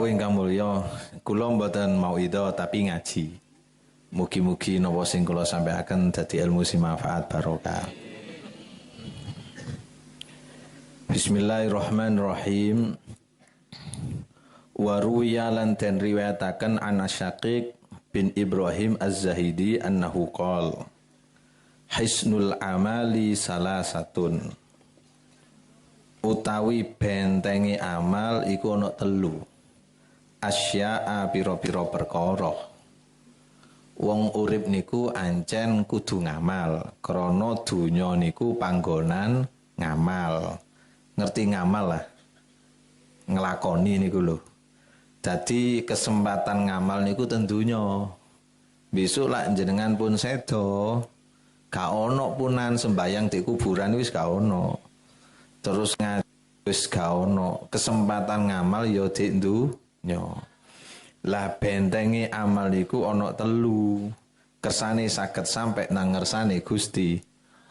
rawuh ingkang mulya, kula mboten mauidho tapi ngaji. Mugi-mugi napa sing kula sampaikan dadi ilmu sing manfaat barokah. Bismillahirrahmanirrahim. Wa ruwiya lan den riwayataken an Asyaqiq bin Ibrahim Az-Zahidi annahu qala Hisnul amali salasatun. Utawi bentengi amal iku ana telu. Asya'a pira-pira perkara. Wong urip niku ancen kudu ngamal, krana donya niku panggonan ngamal. Ngerti ngamal lah. Nglakoni niku lho. Dadi kesempatan ngamal niku tentunya. Besok lak jenengan pun sedo, gak ono punan sembayang di kuburan wis gak ono. Terus wis gak ono. Kesempatan ngamal ya dik dunya. Lah bentengi amal iku ana telu. Kersane saged sampai nang ngersane Gusti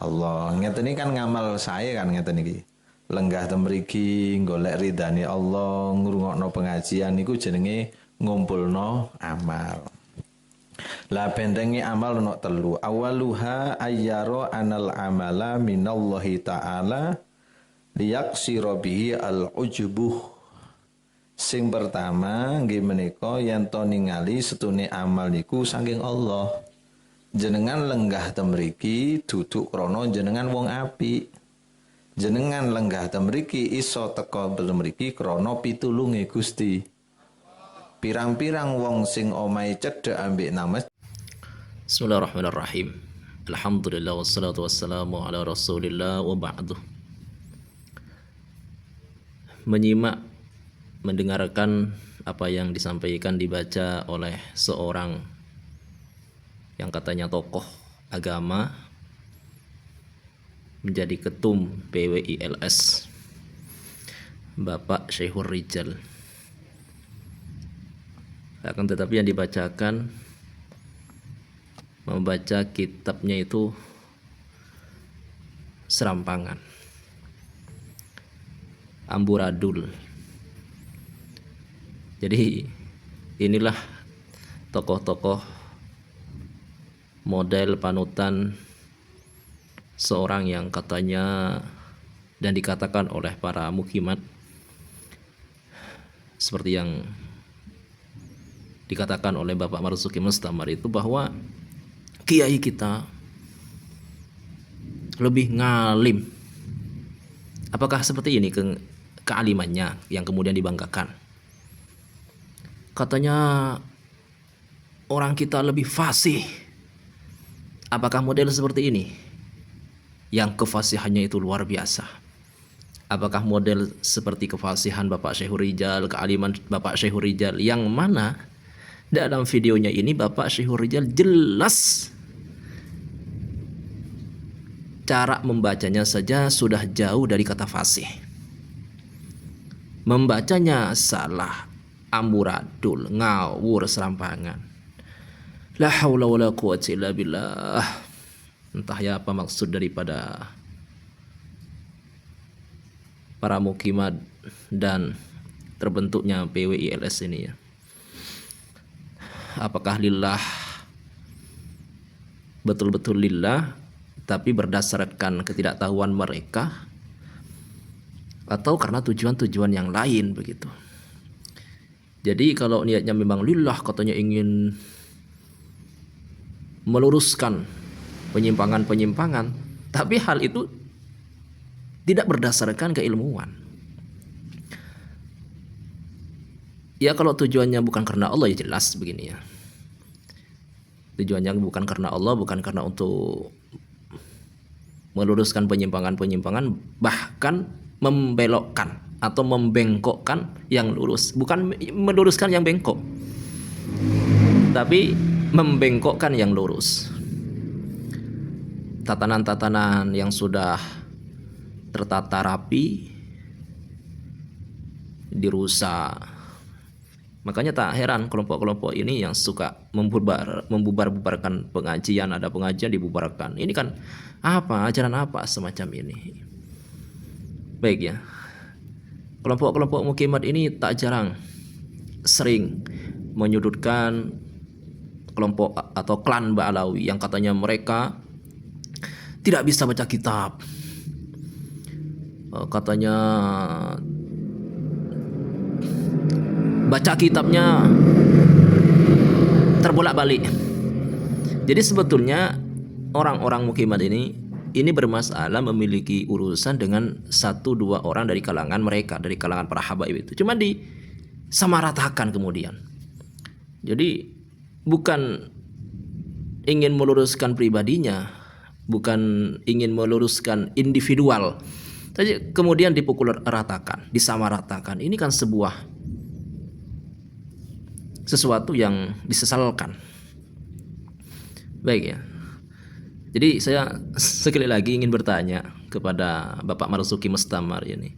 Allah. Ngeten iki kan ngamal saya kan ngeten iki. Lenggah temriki golek ridane Allah, ngrungokno pengajian niku jenenge ngumpulno amal. Lah bentengi amal ana telu. Awaluha ayyara anal amala minallahi ta'ala liyaksira bihi al-ujubuh. Sing pertama nggih menika yen to ningali setune amal niku saking Allah. Jenengan lenggah temriki duduk krana jenengan wong apik. Jenengan lenggah temriki iso teka temriki krana pitulunge Gusti. Pirang-pirang wong sing omahe cedhek ambek nang masjid. Bismillahirrahmanirrahim. Alhamdulillah wassalatu wassalamu ala Rasulillah wa ba'du. Mendengarkan apa yang disampaikan dibaca oleh seorang yang katanya tokoh agama menjadi ketum PWILS, Bapak Syekhur Rijal. Akan tetapi yang dibacakan membaca kitabnya itu serampangan, amburadul. Jadi inilah tokoh-tokoh model panutan seorang yang katanya dan dikatakan oleh para mukimat seperti yang dikatakan oleh Bapak Marzuki Mustamar itu bahwa kiai kita lebih ngalim. Apakah seperti ini kealimannya yang kemudian dibanggakan? Katanya orang kita lebih fasih. Apakah model seperti ini? Yang kefasihannya itu luar biasa. Apakah model seperti kefasihan Bapak Syekhur Rijal, kealiman Bapak Syekhur Rijal, yang mana dalam videonya ini Bapak Syekhur Rijal jelas cara membacanya saja sudah jauh dari kata fasih. Membacanya salah, amburadul, ngawur, serampangan. La haula wala quwwata illa billah. Entah ya apa maksud daripada para mukimat dan terbentuknya PWILS ini ya. Apakah lillah, betul-betul lillah, tapi berdasarkan ketidaktahuan mereka, atau karena tujuan-tujuan yang lain begitu. Jadi kalau niatnya memang lillah, katanya ingin meluruskan penyimpangan-penyimpangan, tapi hal itu tidak berdasarkan keilmuan. Ya kalau tujuannya bukan karena Allah ya jelas begini ya. Tujuannya bukan karena Allah, bukan karena untuk meluruskan penyimpangan-penyimpangan, bahkan membelokkan atau membengkokkan yang lurus, bukan meluruskan yang bengkok, tapi membengkokkan yang lurus. Tatanan-tatanan yang sudah tertata rapi dirusak. Makanya tak heran kelompok-kelompok ini yang suka membubar-bubarkan pengajian, ada pengajian dibubarkan. Ini kan apa, ajaran apa semacam ini. Baik ya. Kelompok-kelompok mukimat ini tak jarang sering menyudutkan kelompok atau klan Ba'alawi yang katanya mereka tidak bisa baca kitab. Katanya baca kitabnya terbolak-balik. Jadi sebetulnya orang-orang Mukimat ini bermasalah memiliki urusan dengan 1-2 orang dari kalangan mereka, dari kalangan para habaib itu. Cuma disamaratakan kemudian. Jadi bukan ingin meluruskan pribadinya, bukan ingin meluruskan individual, tapi kemudian dipukul ratakan, disamaratakan. Ini kan sesuatu yang disesalkan. Baik ya. Jadi saya sekali lagi ingin bertanya kepada Bapak Marzuki Mustamar ini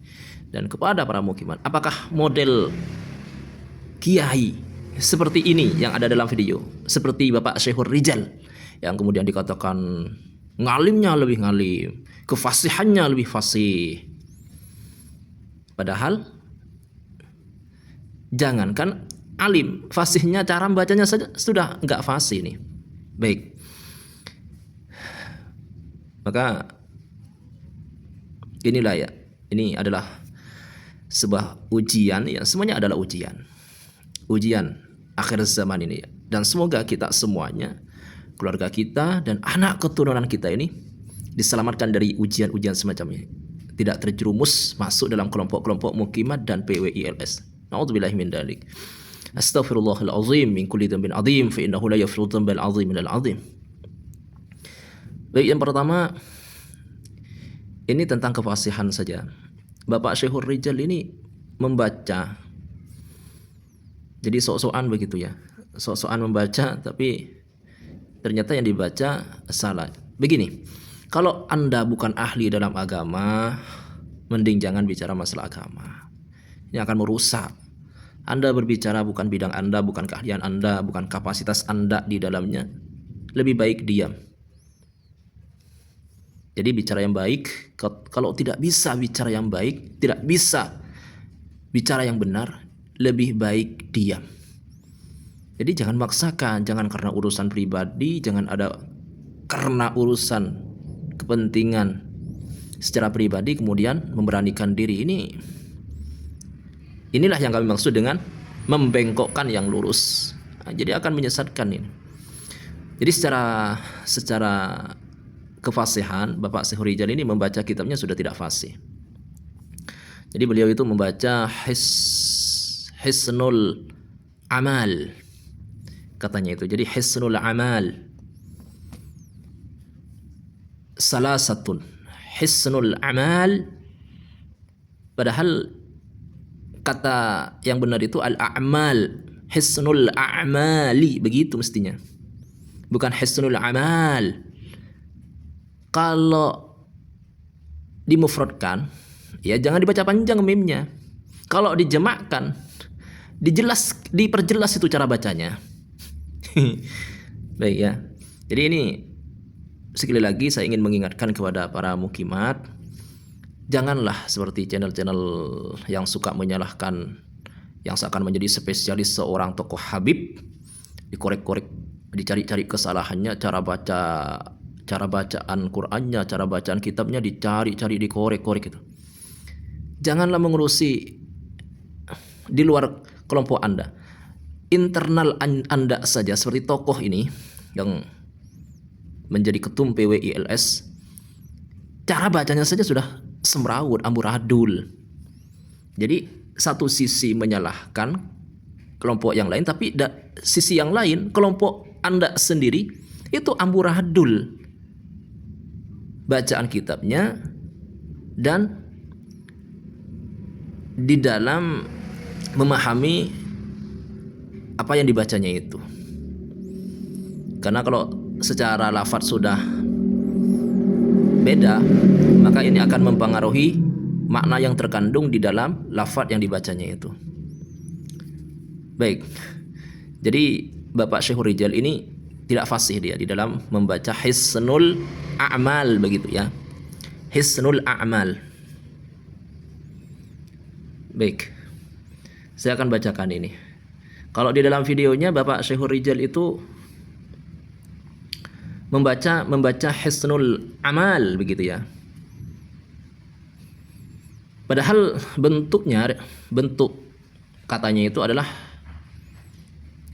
dan kepada para mukimat, apakah model kiai seperti ini yang ada dalam video, seperti Bapak Syekhur Rijal yang kemudian dikatakan ngalimnya lebih ngalim, kefasihannya lebih fasih, padahal jangankan alim, fasihnya cara bacanya saja sudah enggak fasih nih. Baik, maka inilah ya, ini adalah sebuah ujian ya, semuanya adalah ujian akhir zaman ini ya. Dan semoga kita semuanya, keluarga kita dan anak keturunan kita ini diselamatkan dari ujian-ujian semacam ini, tidak terjerumus masuk dalam kelompok-kelompok Mukimat dan PWILS. Na'udzubillahi min dzalik. Astaghfirullahal azim min kulli dzambin adzim fa innahu la yaghfiru dzambal azim minal azim. Baik, yang pertama ini tentang kefasihan saja. Bapak Syekhur Rijal ini membaca, jadi sok-sokan begitu ya, sok-sokan membaca tapi ternyata yang dibaca salah. Begini, kalau Anda bukan ahli dalam agama, mending jangan bicara masalah agama. Ini akan merusak. Anda berbicara bukan bidang Anda, bukan keahlian Anda, bukan kapasitas Anda di dalamnya. Lebih baik diam. Jadi bicara yang baik, kalau tidak bisa bicara yang baik, tidak bisa bicara yang benar, lebih baik diam. Jadi jangan maksakan, jangan karena urusan pribadi, jangan ada karena urusan kepentingan secara pribadi kemudian memberanikan diri. Inilah yang kami maksud dengan membengkokkan yang lurus. Nah, jadi akan menyesatkan ini. Jadi secara kefasihan, Bapak Syekhur Rijal ini membaca kitabnya sudah tidak fasih. Jadi beliau itu membaca Hisnul Amal, katanya itu. Jadi Hisnul Amal salasatun, Hisnul Amal, padahal kata yang benar itu al-a'mal, Hisnul A'mali, begitu mestinya, bukan Hisnul Amal. Kalau dimufradkan ya jangan dibaca panjang mimnya. Kalau dijemakkan, diperjelas itu cara bacanya. Baik ya. Jadi ini sekali lagi saya ingin mengingatkan kepada para mukimat, janganlah seperti channel-channel yang suka menyalahkan, yang seakan menjadi spesialis seorang tokoh Habib, dikorek-korek, dicari-cari kesalahannya, cara bacaan Qur'annya, cara bacaan kitabnya dicari-cari, dikorek-korek itu. Janganlah mengurusi di luar kelompok Anda. Internal Anda saja, seperti tokoh ini yang menjadi ketum PWILS, cara bacanya saja sudah semrawut, amburadul. Jadi satu sisi menyalahkan kelompok yang lain, tapi sisi yang lain kelompok Anda sendiri itu amburadul bacaan kitabnya dan di dalam memahami apa yang dibacanya itu. Karena kalau secara lafadz sudah beda, maka ini akan mempengaruhi makna yang terkandung di dalam lafadz yang dibacanya itu. Baik, jadi Bapak Syekhur Rijal ini tidak fasih dia di dalam membaca Hisnul A'mal, begitu ya, Hisnul A'mal. Baik, saya akan bacakan ini. Kalau di dalam videonya Bapak Syekhul Rijal itu membaca Hisnul Amal begitu ya. Padahal bentuk katanya itu adalah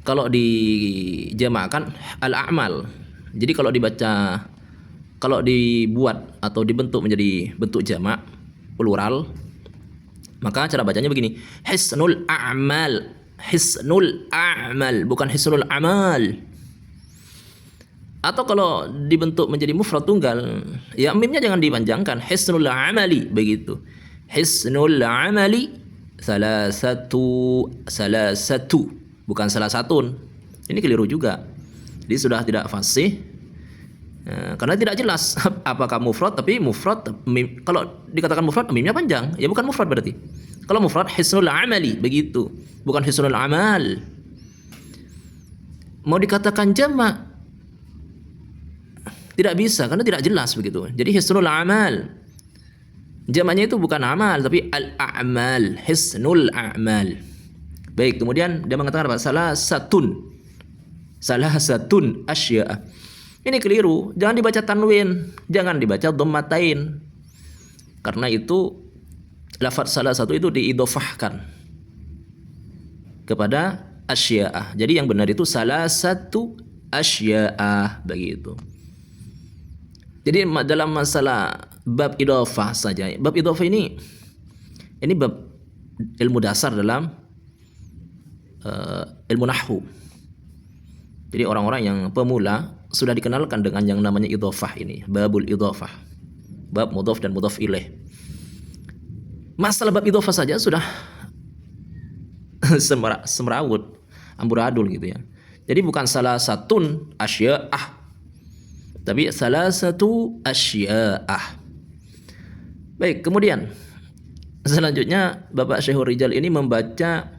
kalau dijamakan al-a'mal. Jadi kalau dibuat atau dibentuk menjadi bentuk jamak plural, maka cara bacanya begini, Hisnul A'mal. Hisnul A'mal, bukan Hisnul Amal. Atau kalau dibentuk menjadi mufrad tunggal, ya mimnya jangan dipanjangkan, Hisnul Amali begitu. Hisnul Amali salasatu, bukan salah satun. Ini keliru juga. Jadi sudah tidak fasih. Karena tidak jelas apakah mufrad, tapi mufrad kalau dikatakan mufrad mimnya panjang, ya bukan mufrad berarti. Kalau mufrad Hisnul Amali begitu, bukan Hisnul Amal. Mau dikatakan jamak tidak bisa karena tidak jelas begitu. Jadi Hisnul Amal, jamaknya itu bukan amal tapi al-a'mal, Hisnul A'mal. Baik, kemudian dia mengatakan apa? Salah satun asya. Ini keliru, jangan dibaca tanwin, jangan dibaca dhammatain. Karena itu lafaz salah satu itu diidhofahkan kepada asya'ah. Jadi yang benar itu salah satu asya'ah begitu. Jadi dalam masalah bab idhofah saja. Bab idhofah ini bab ilmu dasar dalam ilmu nahwu. Jadi orang-orang yang pemula sudah dikenalkan dengan yang namanya idhofah ini, babul idhofah. Bab mudhaf dan mudhaf ilaih. Masalah bab idhofah saja sudah semrawut, amburadul gitu ya. Jadi bukan salah satun asya'ah, tapi salah satu asya'ah. Baik, kemudian selanjutnya Bapak Syekhul Rijal ini membaca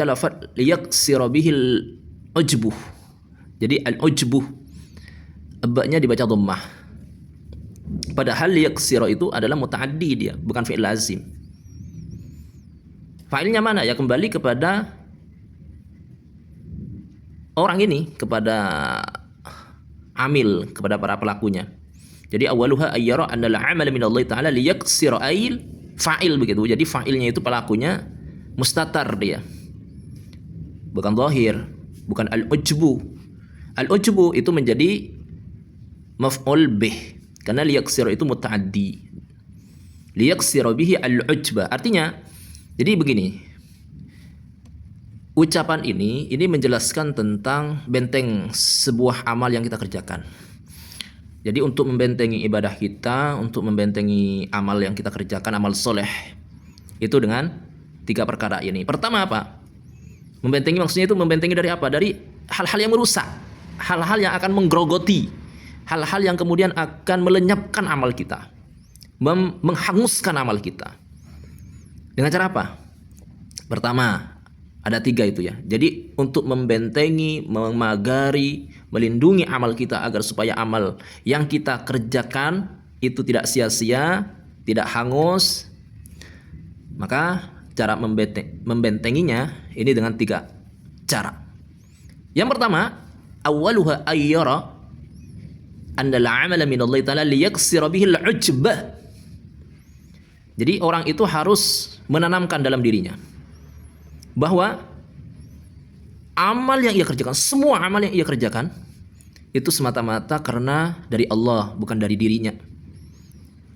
lafaz liyaksira bihil ujbuh. Jadi al-ujbuh ba-nya dibaca dhammah. Padahal liyaksira itu adalah mutaaddi, dia bukan fi'il lazim. Fa'ilnya mana? Ya kembali kepada orang ini, kepada amil, kepada para pelakunya. Jadi awaluha ayyara anna al-'amala min Allah Ta'ala liyaksira ail fa'il begitu. Jadi fa'ilnya itu pelakunya mustatar dia, bukan zahir, bukan al-ujbu. Al-ujbu itu menjadi maf'ul bih karena liyaksira itu mutaaddi. Liyaksira bihi al-ujba. Artinya, jadi begini. Ucapan ini menjelaskan tentang benteng sebuah amal yang kita kerjakan. Jadi untuk membentengi ibadah kita, untuk membentengi amal yang kita kerjakan, amal soleh, itu dengan 3 perkara ini. Pertama apa? Membentengi maksudnya itu membentengi dari apa? Dari hal-hal yang merusak, hal-hal yang akan menggerogoti, hal-hal yang kemudian akan melenyapkan amal kita, menghanguskan amal kita. Dengan cara apa? Pertama, ada 3 itu ya. Jadi untuk membentengi, memagari, melindungi amal kita agar supaya amal yang kita kerjakan itu tidak sia-sia, tidak hangus, maka cara membentenginya ini dengan 3 cara. Yang pertama, awwaluha ayyara anna al-'amala min Allah Ta'ala liyaksira bihi al-'ujbah. Jadi orang itu harus menanamkan dalam dirinya bahwa amal yang ia kerjakan, semua amal yang ia kerjakan itu semata-mata karena dari Allah, bukan dari dirinya.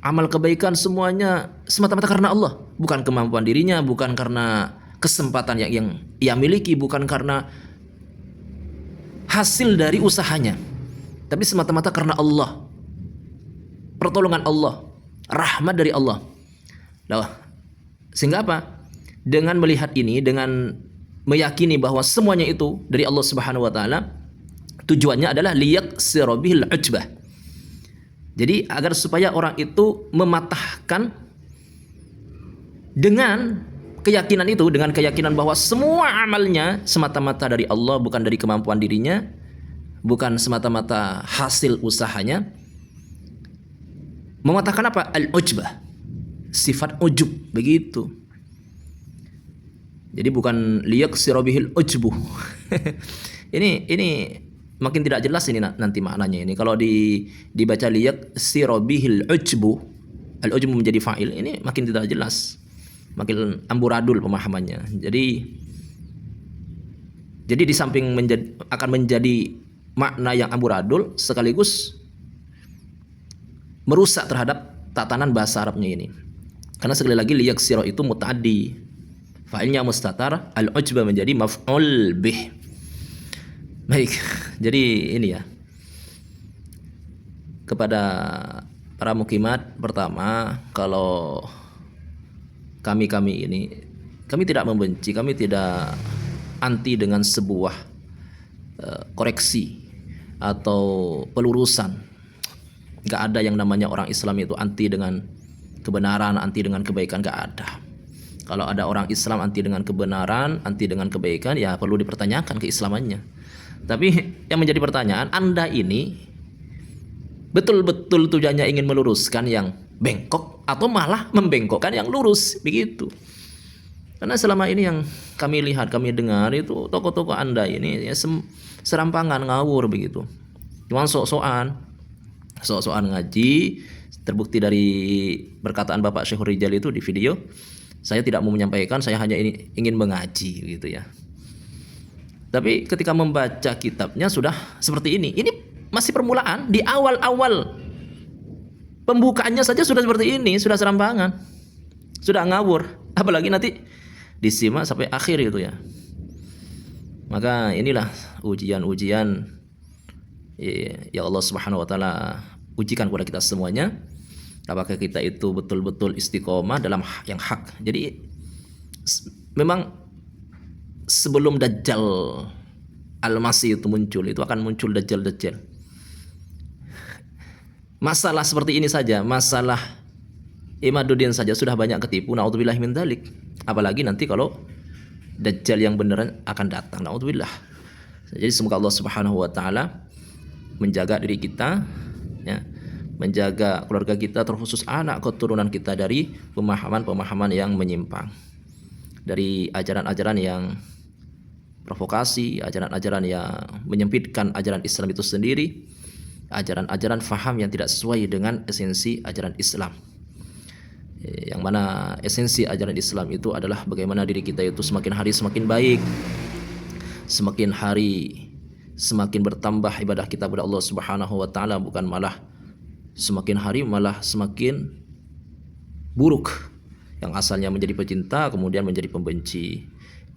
Amal kebaikan semuanya semata-mata karena Allah, bukan kemampuan dirinya, bukan karena kesempatan yang ia miliki, bukan karena hasil dari usahanya, tapi semata-mata karena Allah, pertolongan Allah, rahmat dari Allah. Nah, sehingga apa? Dengan melihat ini, dengan meyakini bahwa semuanya itu dari Allah Subhanahu wa taala, tujuannya adalah liyaksira bihil ujbah. Jadi agar supaya orang itu mematahkan dengan keyakinan itu, dengan keyakinan bahwa semua amalnya semata-mata dari Allah, bukan dari kemampuan dirinya, bukan semata-mata hasil usahanya. Mematahkan apa? Al-ujbah. Sifat ujub begitu. Jadi bukan liyaksira bihil ujbu. Ini makin tidak jelas ini nanti maknanya ini. Kalau dibaca liyaksira bihil ujbu, al ujbu menjadi fa'il, ini makin tidak jelas. Makin amburadul pemahamannya. Jadi di samping akan menjadi makna yang amburadul, sekaligus merusak terhadap tatanan bahasa Arabnya ini. Karena sekali lagi liyaksira itu muta'addi, fa'ilnya mustatar, al-ujba menjadi maf'ul bih. Baik, jadi ini ya, kepada para mukimat, pertama, kalau kami ini, kami tidak membenci, kami tidak anti dengan sebuah koreksi atau pelurusan. Gak ada yang namanya orang Islam itu anti dengan kebenaran, anti dengan kebaikan, gak ada. Kalau ada orang Islam anti dengan kebenaran, anti dengan kebaikan, ya perlu dipertanyakan keislamannya. Tapi yang menjadi pertanyaan, Anda ini betul-betul tujuannya ingin meluruskan yang bengkok atau malah membengkokkan yang lurus, begitu. Karena selama ini yang kami lihat, kami dengar itu tokoh-tokoh Anda ini ya serampangan, ngawur begitu. Cuma sok-sokan ngaji. Terbukti dari perkataan Bapak Syekhul Rijal itu di video, saya tidak mau menyampaikan, saya hanya ingin mengaji gitu ya. Tapi ketika membaca kitabnya sudah seperti ini. Ini masih permulaan, di awal-awal pembukaannya saja sudah seperti ini, sudah serampangan, sudah ngawur, apalagi nanti disimak sampai akhir itu ya. Maka inilah ujian-ujian ya Allah Subhanahu wa taala ujikan kepada kita semuanya, apakah kita itu betul-betul istiqomah dalam yang hak. Jadi memang sebelum Dajjal Al-Masih itu muncul, itu akan muncul Dajjal. Masalah seperti ini saja, masalah Imaduddin saja sudah banyak ketipu, naudzubillah min dzalik. Apalagi nanti kalau Dajjal yang beneran akan datang, naudzubillah. Jadi semoga Allah Subhanahu wa taala menjaga diri kita ya, menjaga keluarga kita, terkhusus anak keturunan kita dari pemahaman-pemahaman yang menyimpang, dari ajaran-ajaran yang provokasi, ajaran-ajaran yang menyempitkan ajaran Islam itu sendiri, ajaran-ajaran faham yang tidak sesuai dengan esensi ajaran Islam. Yang mana esensi ajaran Islam itu adalah bagaimana diri kita itu semakin hari semakin baik, semakin hari semakin bertambah ibadah kita kepada Allah Subhanahu wa taala, bukan malah semakin hari malah semakin buruk. Yang asalnya menjadi pecinta kemudian menjadi pembenci,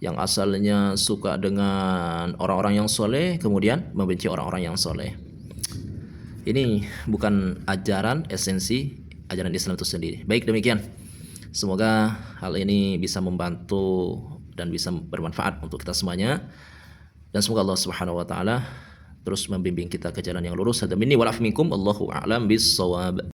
yang asalnya suka dengan orang-orang yang soleh kemudian membenci orang-orang yang soleh. Ini bukan ajaran esensi ajaran Islam itu sendiri. Baik, demikian. Semoga hal ini bisa membantu dan bisa bermanfaat untuk kita semuanya. Dan semoga Allah Subhanahu wa taala terus membimbing kita ke jalan yang lurus. Hadza minni wa lakum, Allahu a'lam bis-shawab.